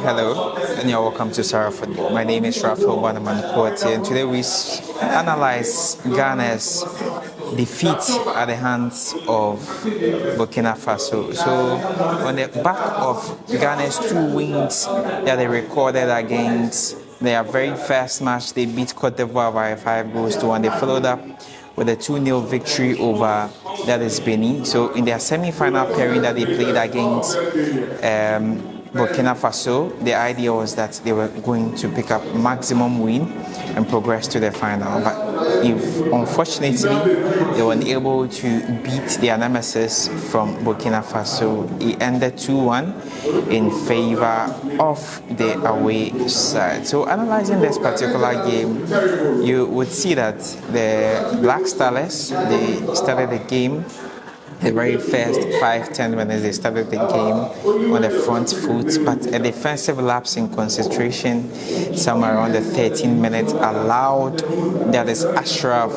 Hello, and you're welcome to Sarah Football. My name is Raphael Banaman and today we analyze Ghana's defeat at the hands of Burkina Faso. So, on the back of Ghana's 2 wins that they recorded against their very first match, they beat Cote d'Ivoire by 5-1. They followed up with a 2-0 victory over that is Benin. So in their semi-final pairing that they played against Burkina Faso, the idea was that they were going to pick up maximum win and progress to the final. But unfortunately, they were unable to beat their nemesis from Burkina Faso. It ended 2-1 in favor of the away side. So analyzing this particular game, you would see that the Black Stars, they started the game. The very first 5-10 minutes, they started the game on the front foot, but a defensive lapse in concentration somewhere around the 13 minutes allowed that is Ashraf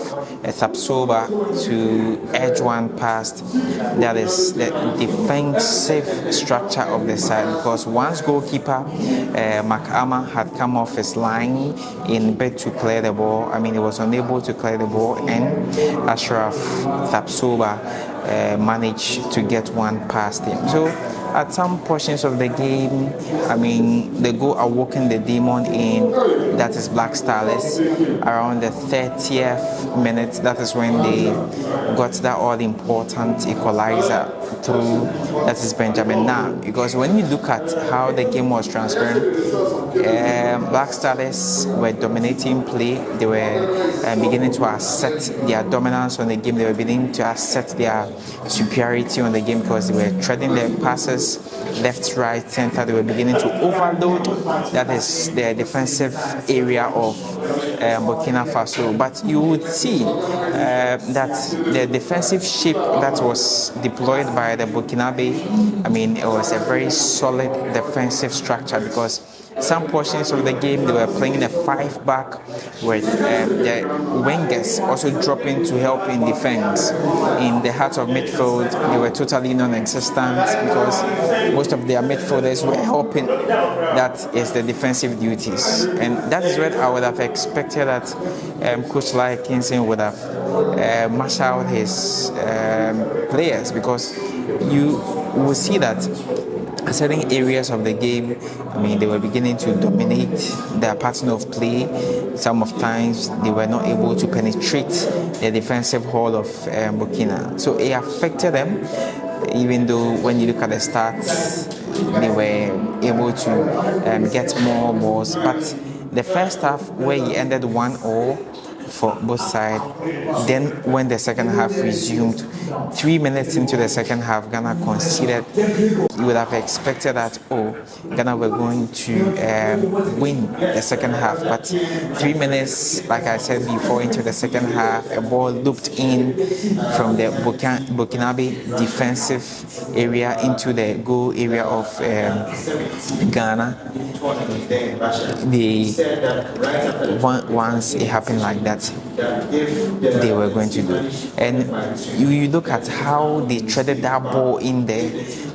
Thapsoba to edge one past that is the defensive structure of the side, because once goalkeeper Makama had come off his line in bid to clear the ball, he was unable to clear the ball, and Ashraf Thapsoba managed to get one past him. So at some portions of the game, the goal awoken the demon in, that is Black Stars, around the 30th minute. That is when they got that all-important equalizer through, that is Benjamin Nam. Because when you look at how the game was transparent, Black Stars were dominating play. They were beginning to assert their dominance on the game. They were beginning to assert their superiority on the game because they were treading their passes left, right, center. They were beginning to overload, that is the defensive area of Burkina Faso. But you would see that the defensive shape that was deployed by the Burkinabe, it was a very solid defensive structure, because some portions of the game they were playing a 5-back with the wingers also dropping to help in defense. In the heart of midfield, they were totally non-existent because most of their midfielders were helping, that is the defensive duties. And that is what I would have expected that Coach Lai Kingston would have marshaled his players, because you will see that certain areas of the game, they were beginning to dominate their pattern of play. Some of times they were not able to penetrate the defensive hull of Burkina. So it affected them, even though when you look at the stats, they were able to get more balls. But the first half, where he ended 1-0 for both sides, then when the second half resumed, 3 minutes into the second half, Ghana conceded. You would have expected that, Ghana were going to win the second half. But 3 minutes, like I said before, into the second half, a ball looped in from the Burkinabe defensive area into the goal area of Ghana. Once it happened like that, they were going to do. And you look at how they treaded that ball in there.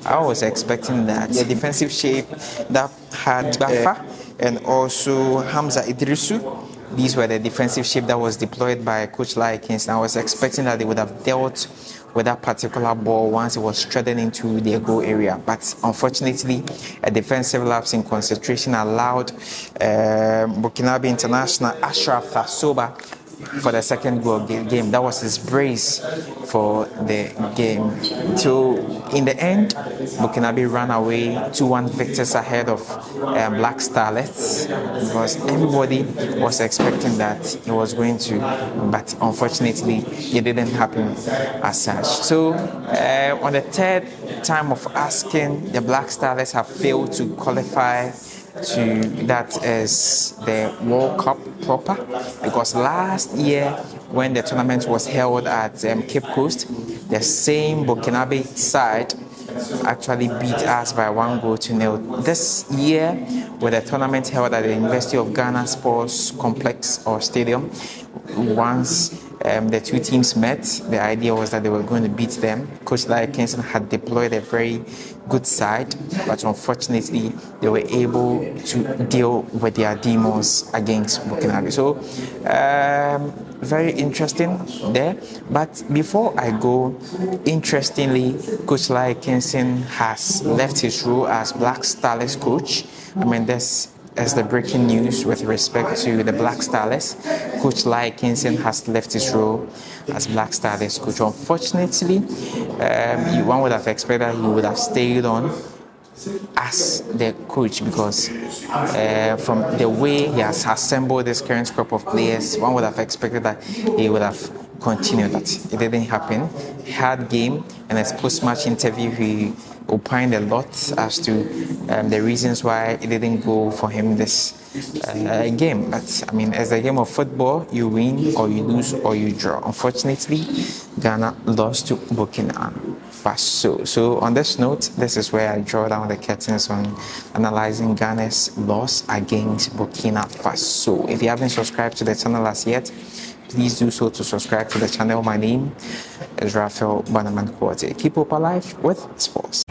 I was expecting that the defensive shape that had Bafa and also Hamza Idrisu, these were the defensive shape that was deployed by Coach Lai Kingston. I was expecting that they would have dealt with that particular ball once it was threaded into their goal area. But unfortunately, a defensive lapse in concentration allowed Burkinabe international Ashraf Thapsoba for the second goal of the game. That was his brace for the game. So in the end, Burkinabe ran away 2-1 victors ahead of Black Stars, because everybody was expecting that it was going to, but unfortunately it didn't happen as such. So on the third time of asking, the Black Stars have failed to qualify to, that is the World Cup proper, because last year when the tournament was held at Cape Coast, the same Burkinabe side actually beat us by 1-0. This year, with the tournament held at the University of Ghana Sports Complex or Stadium, once the two teams met, the idea was that they were going to beat them. Coach Larry Kingston had deployed a very good side, but unfortunately they were able to deal with their demons against Burkina Faso. So very interesting there. But before I go, interestingly, Coach Larry Kingston has left his role as Black Starlets coach. I mean, this as the breaking news with respect to the Black Starlets. Coach Larry Kingston has left his role as Black Starlets coach. Unfortunately, one would have expected he would have stayed on as the coach because from the way he has assembled this current crop of players, one would have expected that he would have continued. That it didn't happen. Hard game, and as post-match interview, he opined a lot as to the reasons why it didn't go for him this game. But I mean, as a game of football, you win or you lose or you draw. Unfortunately, Ghana lost to Burkina Faso. So on this note, this is where I draw down the curtains on analyzing Ghana's loss against Burkina Faso. If you haven't subscribed to the channel as yet, please do so to subscribe to the channel. My name is Reveiw. Keep hope alive with sports.